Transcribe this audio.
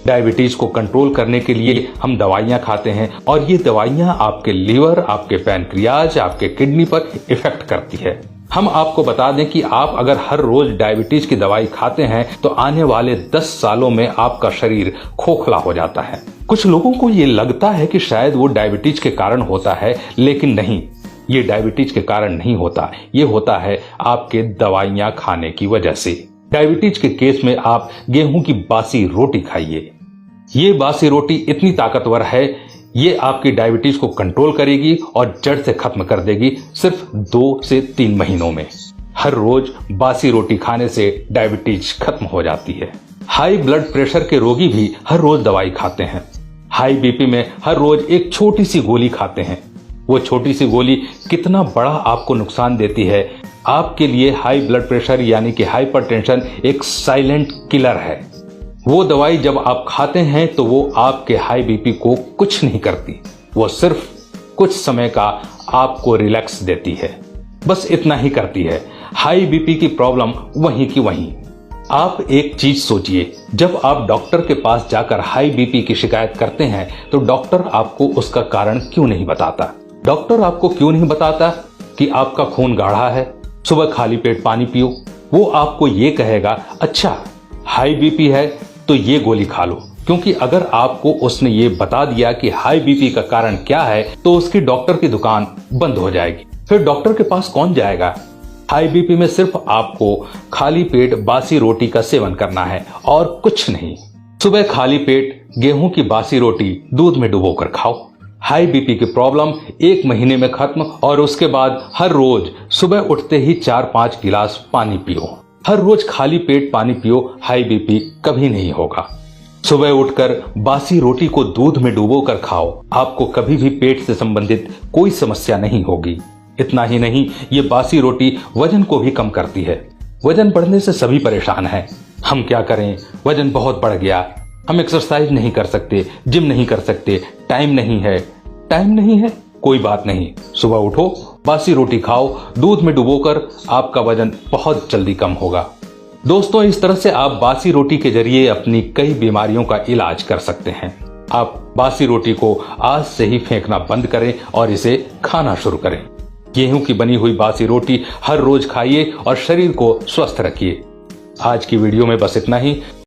Diabetes को control करने के लिए हम दवाइयां खाते हैं और ये दवाइयां आपके लीवर, आपके पैनक्रियाज, आपके किडनी पर इफेक्ट करती है। हम आपको बता दें कि आप अगर हर रोज डायबिटीज की दवाई खाते हैं तो आने वाले 10 सालों में आपका शरीर खोखला हो जाता है। कुछ लोगों को ये लगता है कि शायद वो डायबिटीज के कारण होता है, लेकिन नहीं, ये डायबिटीज के कारण नहीं होता। ये होता है आपके दवाइयां खाने की वजह से। डायबिटीज के केस में आप गेहूं की बासी रोटी खाइए। ये बासी रोटी इतनी ताकतवर है, ये आपकी डायबिटीज को कंट्रोल करेगी और जड़ से खत्म कर देगी सिर्फ 2 से 3 महीनों में। हर रोज बासी रोटी खाने से डायबिटीज खत्म हो जाती है। हाई ब्लड प्रेशर के रोगी भी हर रोज दवाई खाते हैं। हाई बीपी में हर रोज एक छोटी सी गोली खाते हैं। वो छोटी सी गोली कितना बड़ा आपको नुकसान देती है। आपके लिए हाई ब्लड प्रेशर यानी कि हाइपरटेंशन एक साइलेंट किलर है। वो दवाई जब आप खाते हैं तो वो आपके हाई बीपी को कुछ नहीं करती, वो सिर्फ कुछ समय का आपको रिलैक्स देती है, बस इतना ही करती है। हाई बीपी की प्रॉब्लम वहीं की वहीं। आप एक चीज सोचिए, जब आप डॉक्टर के पास जाकर हाई बीपी की शिकायत करते हैं तो डॉक्टर आपको उसका कारण क्यों नहीं बताता? डॉक्टर आपको क्यों नहीं बताता कि आपका खून गाढ़ा है, सुबह खाली पेट पानी पियो? वो आपको ये कहेगा, अच्छा हाई बीपी है तो ये गोली खा लो, क्योंकि अगर आपको उसने ये बता दिया कि हाई बीपी का कारण क्या है तो उसकी डॉक्टर की दुकान बंद हो जाएगी। फिर डॉक्टर के पास कौन जाएगा? हाई बीपी में सिर्फ आपको खाली पेट बासी रोटी का सेवन करना है और कुछ नहीं। सुबह खाली पेट गेहूं की बासी रोटी दूध में डुबोकर खाओ। हाई बीपी की प्रॉब्लम 1 महीने में खत्म और उसके बाद हर रोज सुबह उठते ही 4-5 गिलास पानी पियो। हर रोज खाली पेट पानी पियो, हाई बीपी कभी नहीं होगा। सुबह उठकर बासी रोटी को दूध में डुबोकर खाओ, आपको कभी भी पेट से संबंधित कोई समस्या नहीं होगी। इतना ही नहीं, ये बासी रोटी वजन को भी कम करती है। वजन बढ़ने से सभी परेशान हैं। हम क्या करें, वजन बहुत बढ़ गया, हम एक्सरसाइज नहीं कर सकते, जिम नहीं कर सकते, टाइम नहीं है। टाइम नहीं है, कोई बात नहीं, सुबह उठो, बासी रोटी खाओ, दूध में डुबोकर, आपका वजन बहुत जल्दी कम होगा। दोस्तों, इस तरह से आप बासी रोटी के जरिए अपनी कई बीमारियों का इलाज कर सकते हैं। आप बासी रोटी को आज से ही फेंकना बंद करें और इसे खाना शुरू करें। गेहूं की बनी हुई बासी रोटी हर रोज खाइए और शरीर को स्वस्थ रखिए। आज की वीडियो में बस इतना ही।